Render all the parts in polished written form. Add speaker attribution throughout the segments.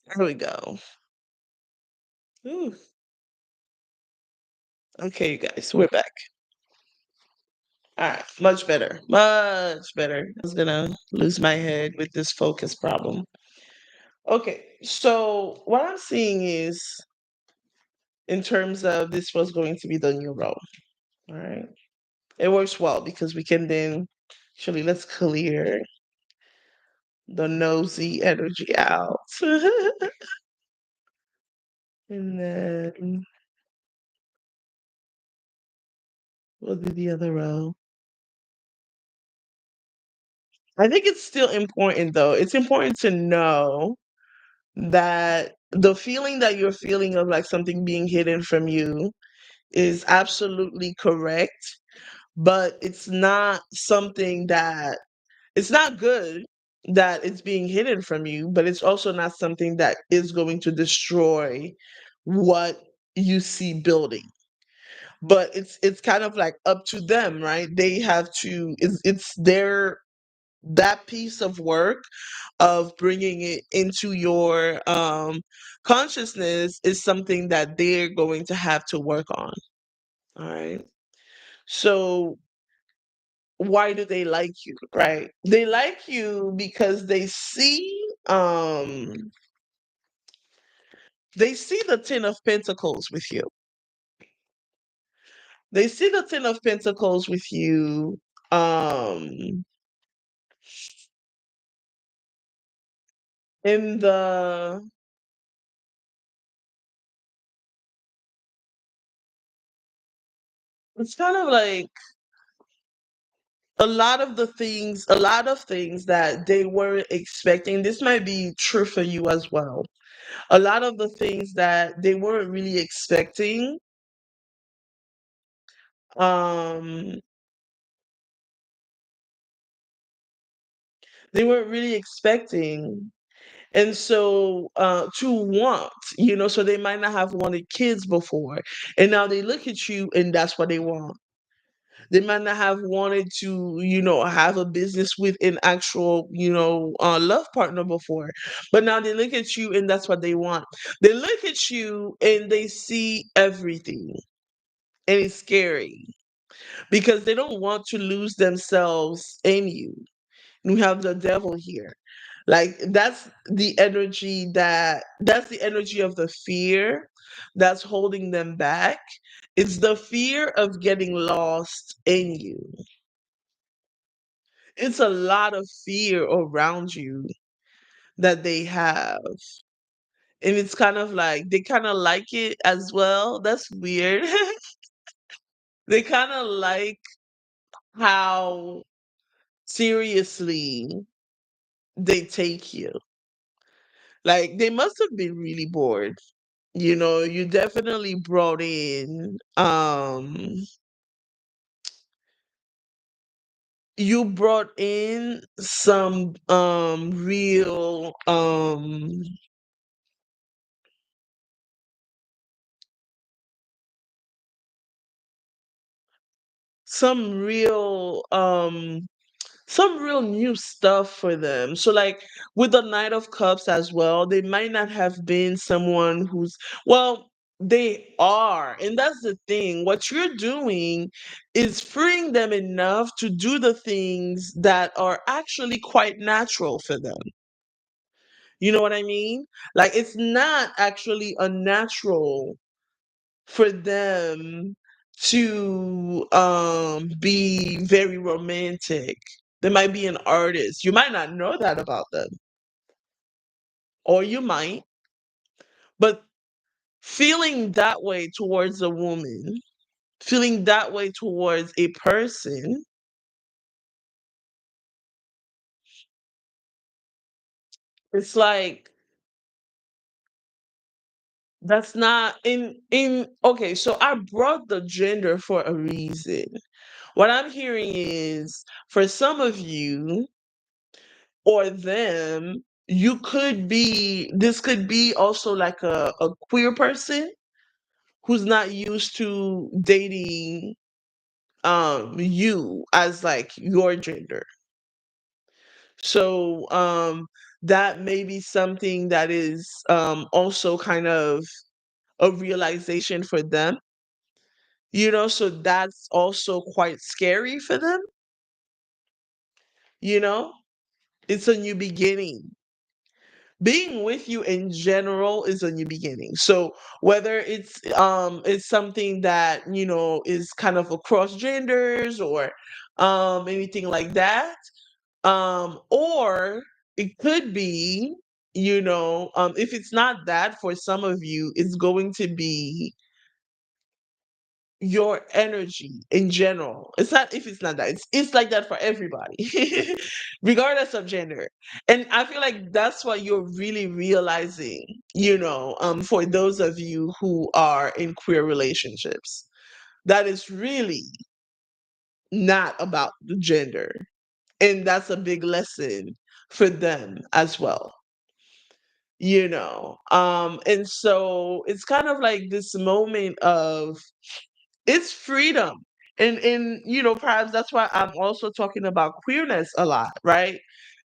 Speaker 1: There we go. Ooh, okay, you guys, we're back. All right, much better, much better. I was gonna lose my head with this focus problem. Okay, so what I'm seeing is in terms of this was going to be the new role. All right, it works well because we can then actually let's clear the nosy energy out, and then we'll do the other row. I think it's still important though. It's important to know that the feeling that you're feeling of like something being hidden from you is absolutely correct, but it's not something that it's not good that it's being hidden from you, but it's also not something that is going to destroy what you see building. But it's kind of like up to them, right? They have to it's their that piece of work of bringing it into your consciousness is something that they're going to have to work on. All right. So why do they like you, right? They like you because they see the 10 of pentacles with you. They see the 10 of pentacles with you um in the it's kind of like a lot of things that they weren't expecting. This might be true for you as well. A lot of the things that they weren't really expecting, um, they weren't really expecting. And so to want, so they might not have wanted kids before. And now they look at you and that's what they want. They might not have wanted to, have a business with an actual, love partner before. But now they look at you and that's what they want. They look at you and they see everything. And it's scary because they don't want to lose themselves in you. We have the devil here. Like that's the energy of the fear that's holding them back. It's the fear of getting lost in you. It's a lot of fear around you that they have. And it's kind of like they kind of like it as well. That's weird. They kind of like how seriously they take you. Like they must have been really bored. You definitely brought in some real some real um some real new stuff for them. So like with the Knight of Cups as well, they might not have been someone who's well, they are. And that's the thing. What you're doing is freeing them enough to do the things that are actually quite natural for them. You know what I mean? Like it's not actually unnatural for them to be very romantic. They might be an artist. You might not know that about them, or you might, but feeling that way towards a woman, feeling that way towards a person, it's like that's not in okay, so I brought the gender for a reason. What I'm hearing is for some of you or them, this could be also like a queer person who's not used to dating you as like your gender. So that may be something that is also kind of a realization for them, so that's also quite scary for them, you know? It's a new beginning. Being with you in general is a new beginning. So whether it's something that, is kind of across genders or anything like that, or it could be, if it's not that, for some of you, it's going to be your energy in general. It's not if it's not that. It's like that for everybody, regardless of gender. And I feel like that's what you're really realizing, for those of you who are in queer relationships. That is really not about the gender. And that's a big lesson for them as well. And so it's kind of like this moment of it's freedom. And perhaps that's why I'm also talking about queerness a lot, right?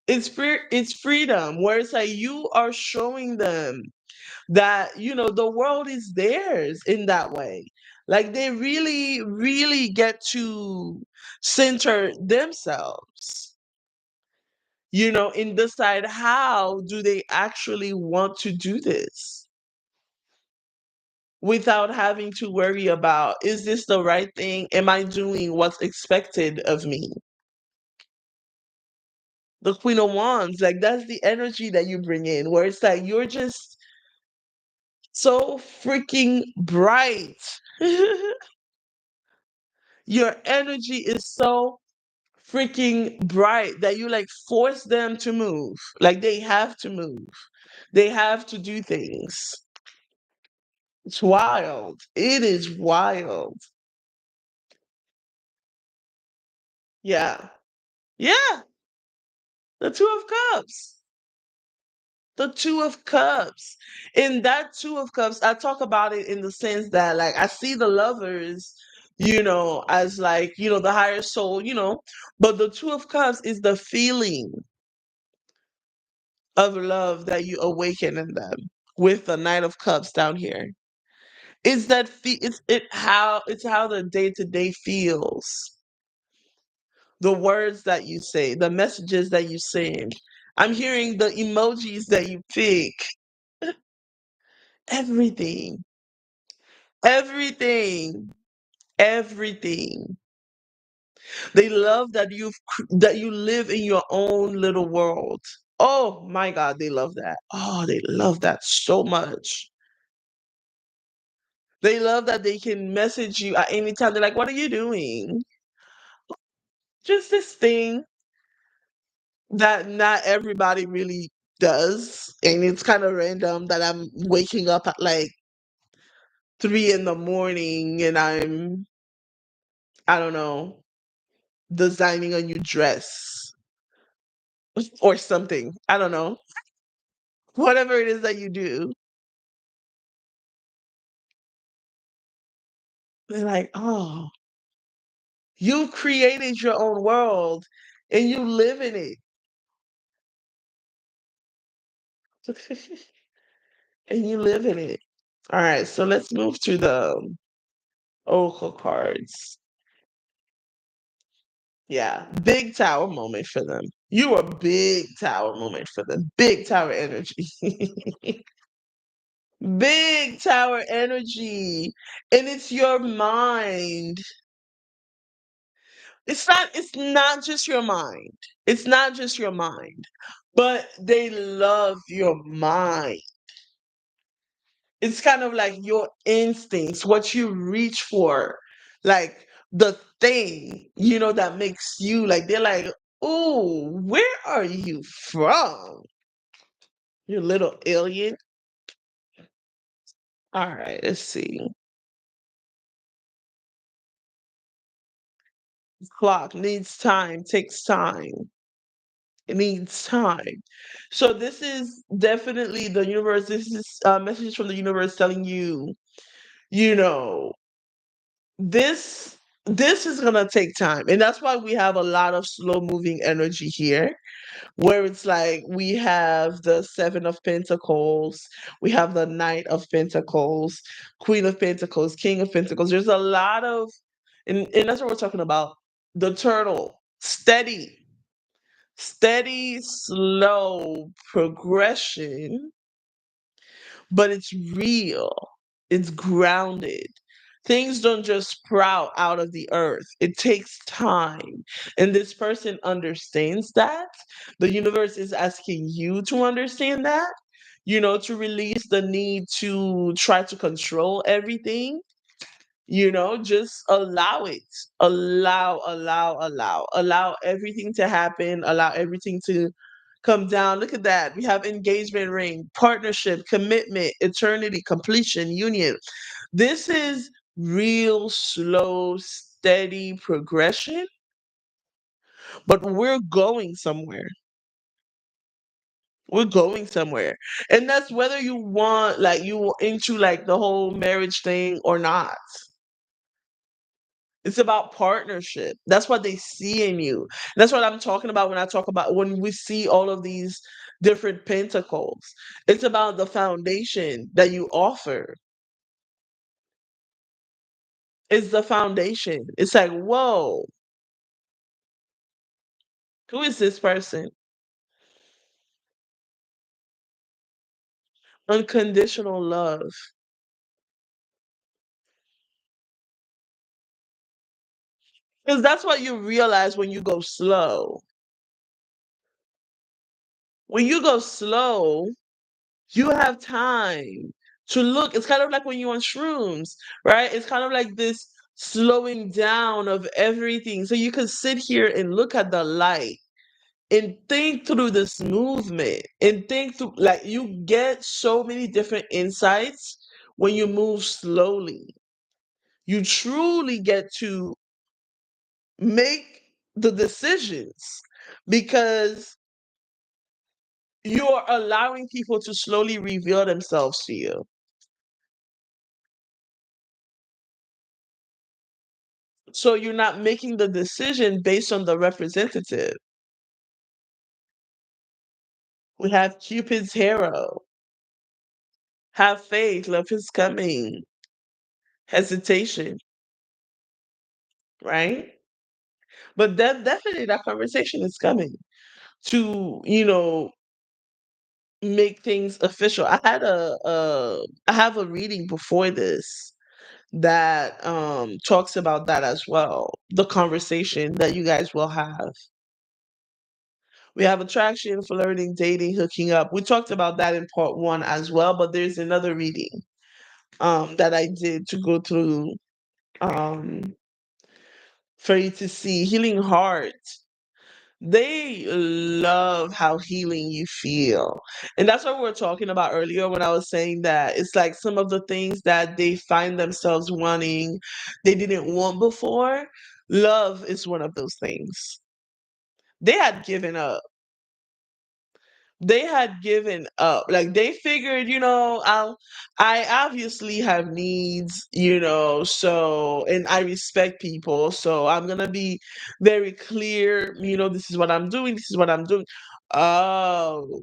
Speaker 1: It's freedom, where it's like you are showing them that the world is theirs in that way. Like they really really get to center themselves, and decide how do they actually want to do this without having to worry about, is this the right thing? Am I doing what's expected of me? The Queen of Wands, like that's the energy that you bring in, where it's like you're just so freaking bright. Your energy is so freaking bright that you like force them to move. Like they have to move. They have to do things. It's wild. It is wild. Yeah. Yeah. The Two of Cups. The Two of Cups. In that Two of Cups, I talk about it in the sense that, like, I see the lovers, as like, the higher soul, but the Two of Cups is the feeling of love that you awaken in them with the Knight of Cups down here. It's that it's how the day to day feels, the words that you say, the messages that you send. I'm hearing the emojis that you pick. Everything, everything, everything. They love that you live in your own little world. Oh my God, they love that. Oh, they love that so much. They love that they can message you at any time. They're like, "What are you doing?" Just this thing that not everybody really does, and it's kind of random that I'm waking up at like 3 in the morning and I don't know, designing a new dress or something. I don't know. Whatever it is that you do. They're like, oh, you created your own world and you live in it. And you live in it. All right, so let's move to the Oracle cards. Yeah, big tower moment for them. You are big tower moment for them. Big tower energy. Big tower energy. And it's your mind. It's not just your mind. It's not just your mind. But they love your mind. It's kind of like your instincts, what you reach for, like the thing, that makes you like, they're like, "Oh, where are you from? You little alien." All right, let's see. Clock needs time, takes time. It needs time. So this is definitely the universe. This is messages from the universe telling you, you know, this. this is gonna take time. And that's why we have a lot of slow moving energy here, where it's like we have the Seven of Pentacles, we have the Knight of Pentacles, Queen of Pentacles, King of Pentacles. There's a lot of, and that's what we're talking about. The turtle, steady, slow progression, but it's real, it's grounded. Things don't just sprout out of the earth. It takes time. And this person understands that. The universe is asking you to understand that, to release the need to try to control everything. Just allow it. Allow everything to happen, allow everything to come down. Look at that. We have engagement ring, partnership, commitment, eternity, completion, union. This is real slow, steady progression, but we're going somewhere. We're going somewhere. And that's whether you want, like, you into like the whole marriage thing or not. It's about partnership. That's what they see in you. That's what I'm talking about when I talk about when we see all of these different pentacles. It's about the foundation that you offer. It's the foundation. It's like, whoa, who is this person? Unconditional love. Because that's what you realize when you go slow. When you go slow, you have time to look. It's kind of like when you're on shrooms, right? It's kind of like this slowing down of everything. So you can sit here and look at the light and think through this movement and think through, like, you get so many different insights when you move slowly. You truly get to make the decisions because you're allowing people to slowly reveal themselves to you. So you're not making the decision based on the representative. We have Cupid's hero. Have faith, love is coming. Hesitation, right? But definitely that conversation is coming to, make things official. I have a reading before this that talks about that as well. The conversation that you guys will have. We have attraction, flirting, dating, hooking up. We talked about that in part one as well, but there's another reading that I did to go through um for you to see healing heart. They love how healing you feel. And that's what we were talking about earlier when I was saying that it's like some of the things that they find themselves wanting they didn't want before. Love is one of those things. They had given up. They had given up. Like they figured, I obviously have needs, so and I respect people, so I'm gonna be very clear, this is what I'm doing, this is what I'm doing. Oh,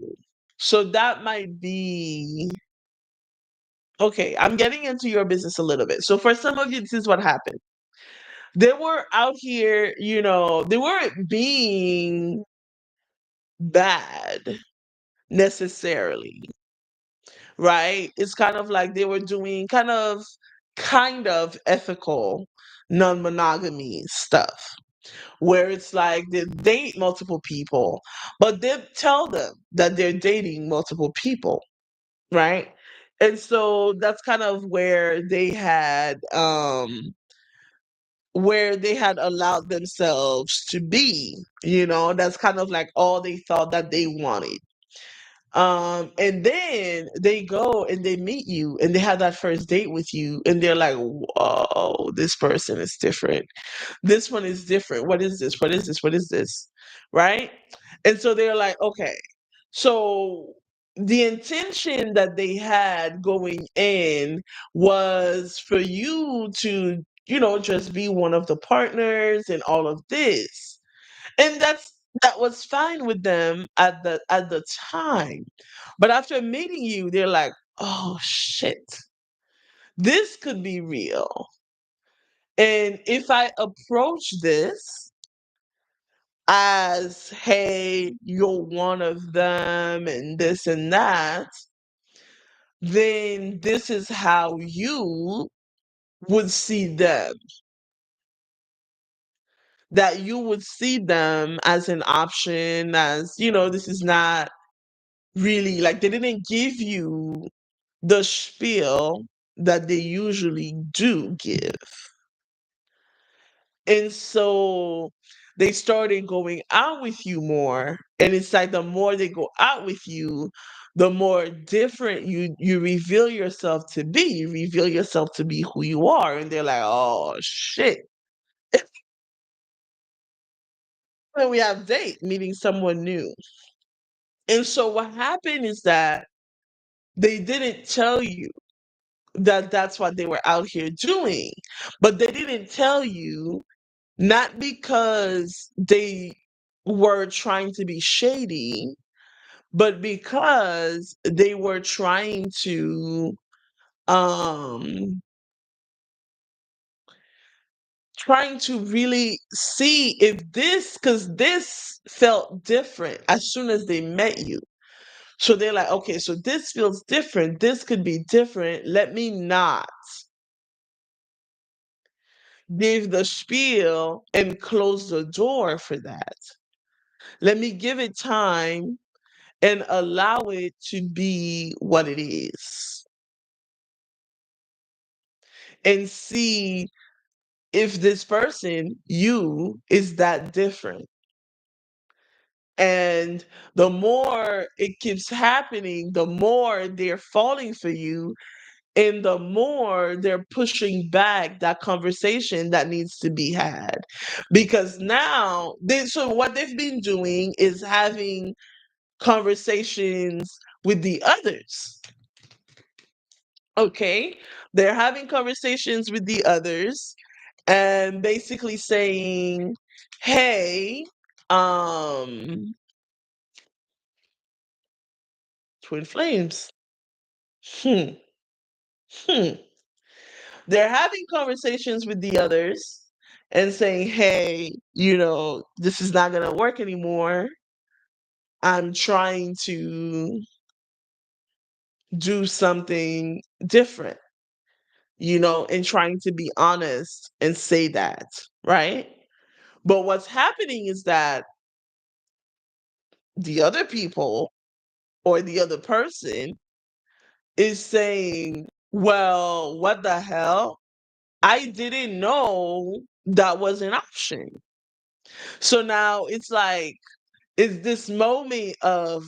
Speaker 1: so that might be okay. I'm getting into your business a little bit. So for some of you, this is what happened. They were out here, they weren't being bad necessarily, right? It's kind of like they were doing kind of ethical non-monogamy stuff where it's like they date multiple people, but they tell them that they're dating multiple people, right? And so that's kind of where they had allowed themselves to be, that's kind of like all they thought that they wanted. And then they go and they meet you and they have that first date with you and they're like, whoa, this person is different. This one is different. What is this? What is this? What is this? Right? And so they're like, okay. So the intention that they had going in was for you to just be one of the partners and all of this. And that was fine with them at the time. But after meeting you, they're like, "Oh shit. This could be real." And if I approach this as, "Hey, you're one of them and this and that," then this is how you would see them. That you would see them as an option, as, this is not really like they didn't give you the spiel that they usually do give. And so they started going out with you more. And it's like the more they go out with you, the more different you reveal yourself to be. You reveal yourself to be who you are. And they're like, "Oh shit." And we have date, meeting someone new. And so what happened is that they didn't tell you that that's what they were out here doing. But they didn't tell you not because they were trying to be shady, but because they were um trying to really see if this, because this felt different as soon as they met you. So they're like, "Okay, so this feels different. This could be different. Let me not give the spiel and close the door for that. Let me give it time and allow it to be what it is and see if this person, you, is that different." And the more it keeps happening, the more they're falling for you, and the more they're pushing back that conversation that needs to be had. Because now, so what they've been doing is having conversations with the others. Okay? They're having conversations with the others and basically saying, "Hey, um, twin flames. Hmm, hmm." They're having conversations with the others and saying, "Hey, this is not going to work anymore. I'm trying to do something different, and trying to be honest and say that, right?" But what's happening is that the other people or the other person is saying, "Well, what the hell? I didn't know that was an option." So now it's like, it's this moment of,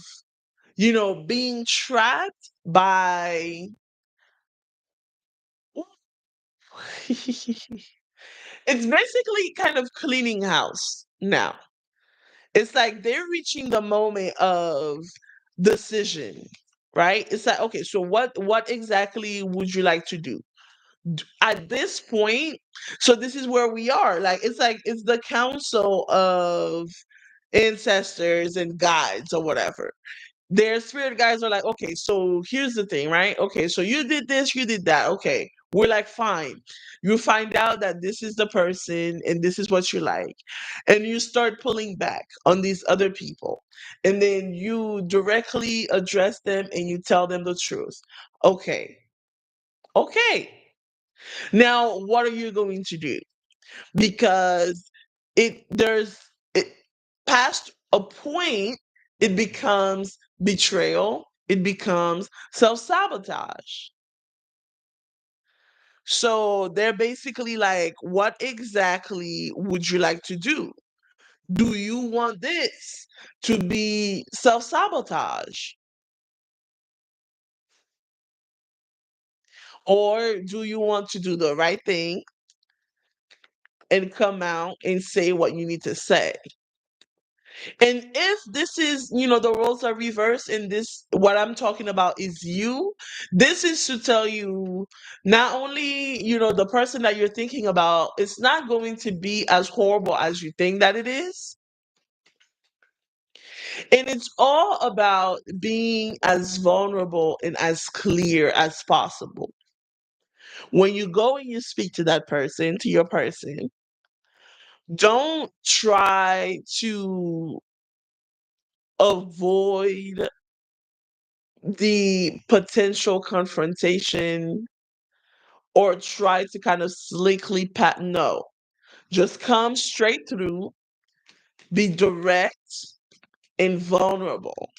Speaker 1: being trapped by it's basically kind of cleaning house now. It's like they're reaching the moment of decision, right? It's like, "Okay, so what exactly would you like to do?" At this point, so this is where we are. Like it's the council of ancestors and guides or whatever. Their spirit guides are like, "Okay, so here's the thing, right? Okay, so you did this, you did that. Okay." We're like, "Fine." You find out that this is the person and this is what you like. And you start pulling back on these other people. And then you directly address them and you tell them the truth. Okay. Okay. Now, what are you going to do? Because it past a point, it becomes betrayal, it becomes self-sabotage. So they're basically like, "What exactly would you like to do? Do you want this to be self-sabotage? Or do you want to do the right thing and come out and say what you need to say?" And if this is, the roles are reversed and this, what I'm talking about is you, this is to tell you not only, the person that you're thinking about, it's not going to be as horrible as you think that it is. And it's all about being as vulnerable and as clear as possible. When you go and you speak to that person, to your person, don't try to avoid the potential confrontation or try to kind of slickly pat. No, just come straight through, be direct and vulnerable.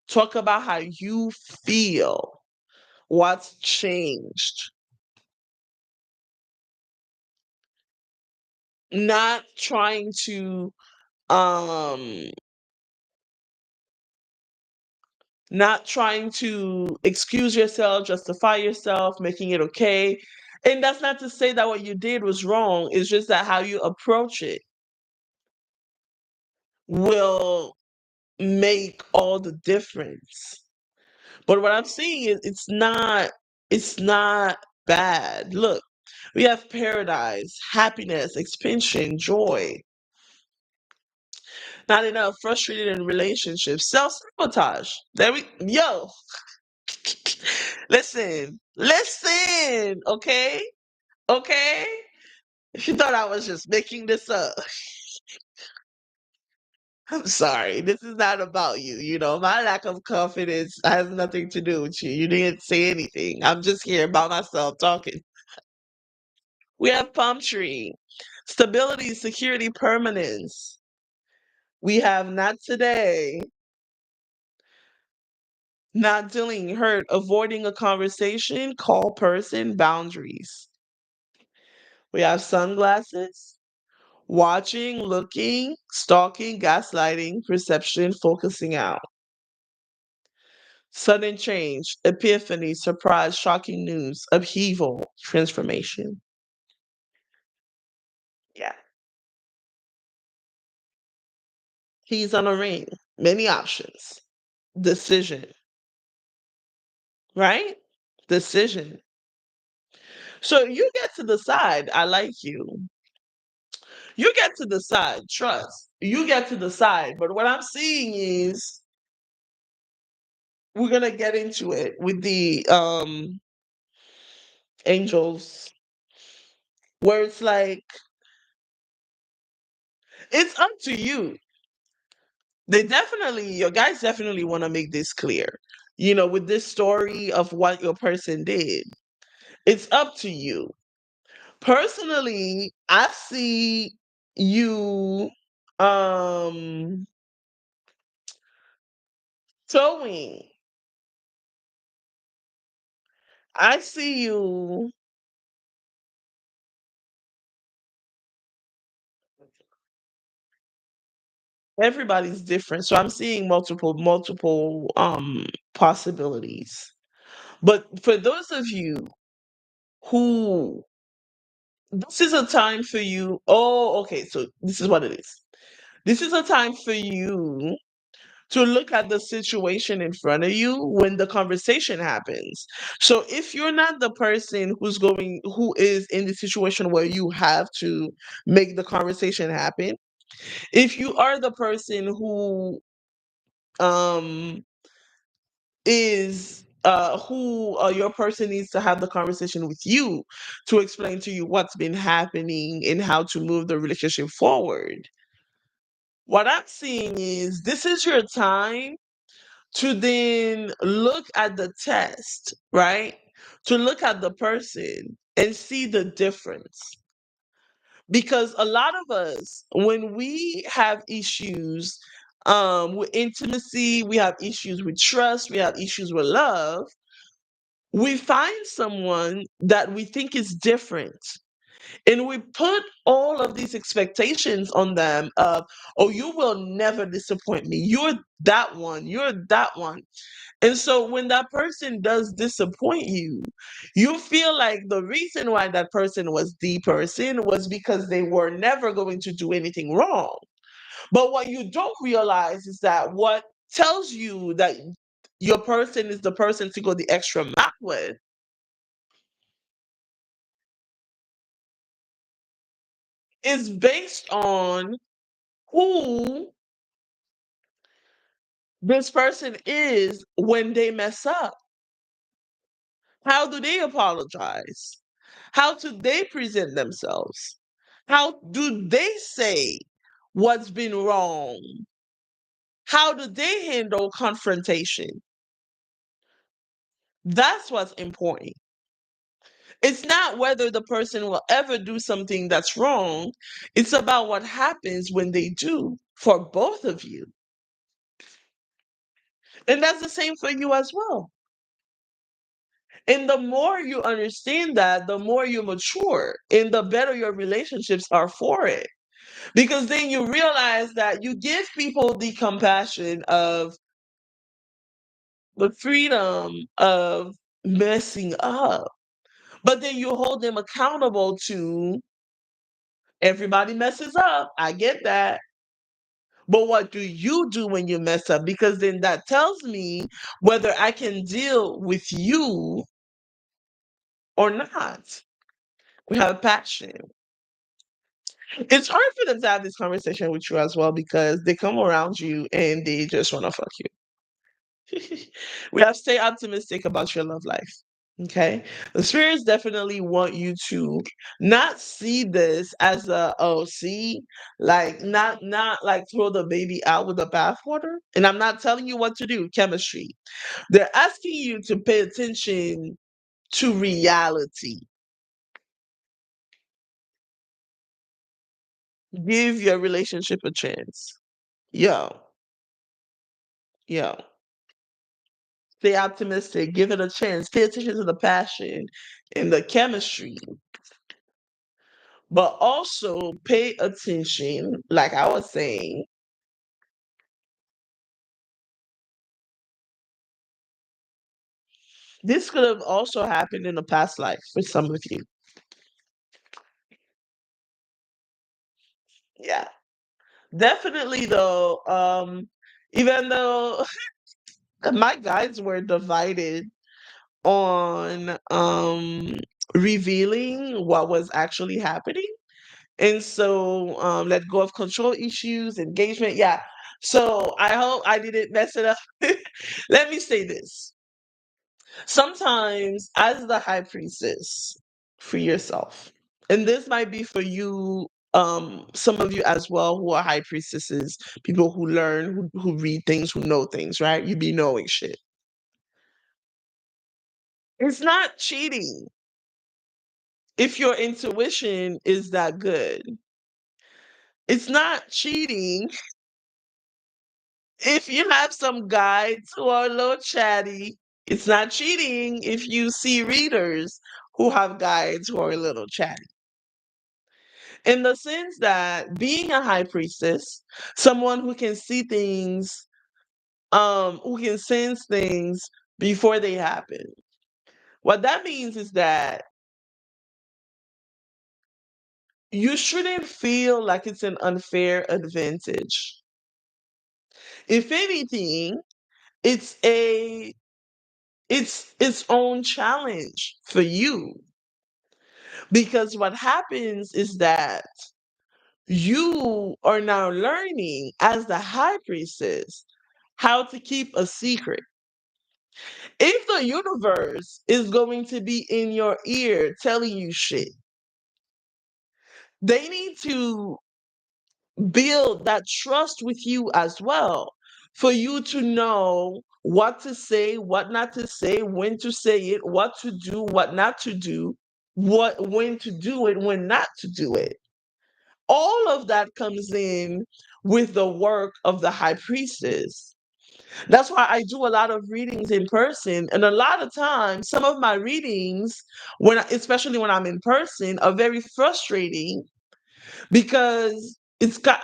Speaker 1: Talk about how you feel, what's changed. Not trying to um not trying to excuse yourself, justify yourself, making it okay. And that's not to say that what you did was wrong. It's just that how you approach it will make all the difference. But what I'm seeing is it's not bad. Look, we have paradise, happiness, expansion, joy. Not enough, frustrated in relationships, self-sabotage. There we yo. Listen, okay? Okay? If you thought I was just making this up, I'm sorry. This is not about you. My lack of confidence has nothing to do with you. You didn't say anything. I'm just here by myself talking. We have palm tree, stability, security, permanence. We have not today, not dealing, hurt, avoiding a conversation, call person, boundaries. We have sunglasses, watching, looking, stalking, gaslighting, perception, focusing out. Sudden change, epiphany, surprise, shocking news, upheaval, transformation. Yeah. Keys on a ring, many options. Decision, right? Decision. So you get to decide, I like you. You get to decide, trust. You get to decide. But what I'm seeing is we're gonna get into it with the angels, where it's like it's up to you. Your guys definitely want to make this clear. With this story of what your person did, it's up to you. Personally, I see you um towing. I see you. Everybody's different, so I'm seeing multiple possibilities. But for those of you who this is a time for you. Oh, okay. So this is what it is. This is a time for you to look at the situation in front of you when the conversation happens. So if you're not the person who is in the situation where you have to make the conversation happen, if you are the person who um your person needs to have the conversation with you to explain to you what's been happening and how to move the relationship forward. What I'm seeing is this is your time to then look at the test, right? To look at the person and see the difference. Because a lot of us, when we have issues with intimacy, we have issues with trust, we have issues with love, we find someone that we think is different. And we put all of these expectations on them of, oh, you will never disappoint me. You're that one. You're that one. And so when that person does disappoint you, you feel like the reason why that person was the person was because they were never going to do anything wrong. But what you don't realize is that what tells you that your person is the person to go the extra mile with is based on who this person is when they mess up. How do they apologize? How do they present themselves? How do they say what's been wrong? How do they handle confrontation? That's what's important. It's not whether the person will ever do something that's wrong. It's about what happens when they do for both of you. And that's the same for you as well. And the more you understand that, the more you mature and the better your relationships are for it. Because then you realize that you give people the compassion of the freedom of messing up, but then you hold them accountable to everybody messes up. I get that. But what do you do when you mess up? Because then that tells me whether I can deal with you or not. We have passion. It's hard for them to have this conversation with you as well because they come around you and they just want to fuck you. We have to stay optimistic about your love life. Okay. The spirits definitely want you to not see this as a oh see, like not like throw the baby out with the bathwater. And I'm not telling you what to do, chemistry. They're asking you to pay attention to reality. Give your relationship a chance. Yo, yo. Stay optimistic, give it a chance, pay attention to the passion and the chemistry, but also pay attention, like I was saying, this could have also happened in a past life for some of you. Yeah. Definitely though, even though my guides were divided on revealing what was actually happening. And so let go of control issues, engagement. Yeah. So I hope I didn't mess it up. Let me say this. Sometimes, as the high priestess for yourself, and this might be for you, some of you as well who are high priestesses, people who learn, who read things, who know things, right? You be knowing shit. It's not cheating if your intuition is that good. It's not cheating if you have some guides who are a little chatty. It's not cheating if you see readers who have guides who are a little chatty. In the sense that being a high priestess, someone who can see things, who can sense things before they happen. What that means is that you shouldn't feel like it's an unfair advantage. If anything, it's a it's its own challenge for you. Because what happens is that you are now learning as the high priestess how to keep a secret. If the universe is going to be in your ear telling you shit, they need to build that trust with you as well for you to know what to say, what not to say, when to say it, what to do, what not to do, what when to do it, when not to do it. All of that comes in with the work of the high priestess. That's why I do a lot of readings in person. And a lot of times, some of my readings, especially when I'm in person, are very frustrating because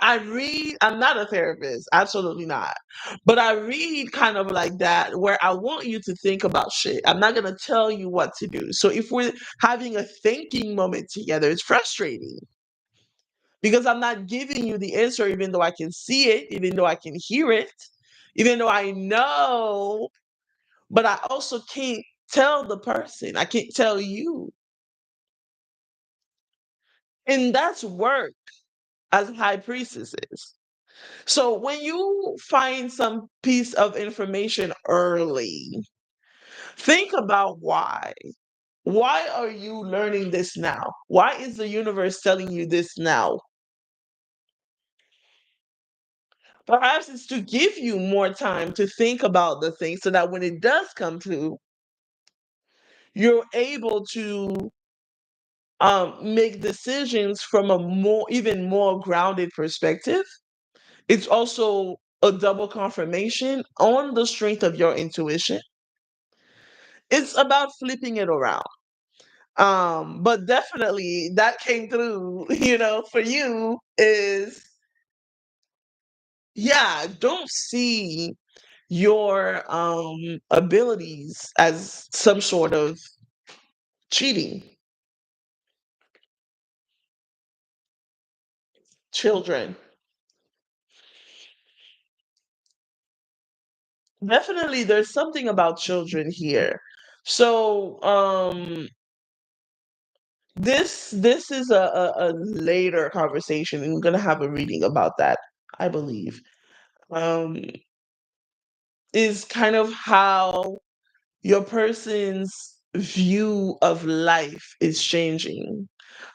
Speaker 1: I read, I'm not a therapist, absolutely not. But I read kind of like that, where I want you to think about shit. I'm not going to tell you what to do. So if we're having a thinking moment together, it's frustrating. because I'm not giving you the answer, even though I can see it, even though I can hear it, even though I know, but I also can't tell the person. I can't tell you. And that's work as high priestesses. So when you find some piece of information early, think about why. Why are you learning this now? Why is the universe telling you this now? Perhaps it's to give you more time to think about the thing so that when it does come to, you're able to make decisions from a more, even more grounded perspective. It's also a double confirmation on the strength of your intuition. It's about flipping it around. But definitely that came through, for you is, yeah, don't see your abilities as some sort of cheating. Children. Definitely there's something about children here. So this is a later conversation. I'm gonna have a reading about that, I believe. Um is kind of how your person's view of life is changing.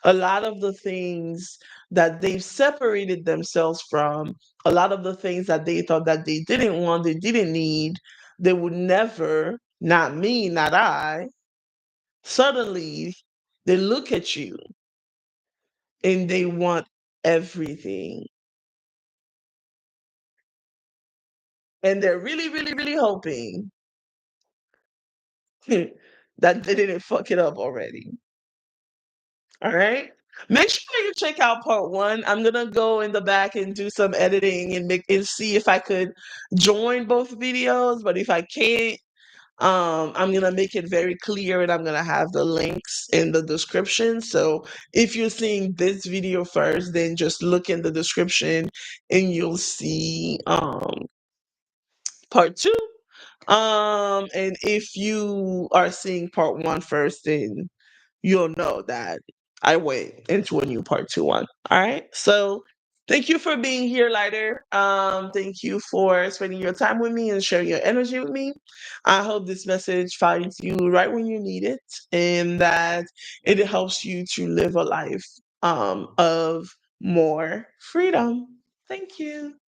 Speaker 1: A lot of the things that they've separated themselves from, a lot of the things that they thought that they didn't want, they didn't need, they would never, not me, not I, suddenly they look at you and they want everything. And they're really, really, really hoping that they didn't fuck it up already. All right. Make sure you check out part one. I'm gonna go in the back and do some editing and make and see if I could join both videos. But if I can't, I'm gonna make it very clear and I'm gonna have the links in the description. So if you're seeing this video first, then just look in the description and you'll see part two. And if you are seeing part one first, then you'll know that I went into a new part two one. All right. So thank you for being here, Lighter. Thank you for spending your time with me and sharing your energy with me. I hope this message finds you right when you need it and that it helps you to live a life of more freedom. Thank you.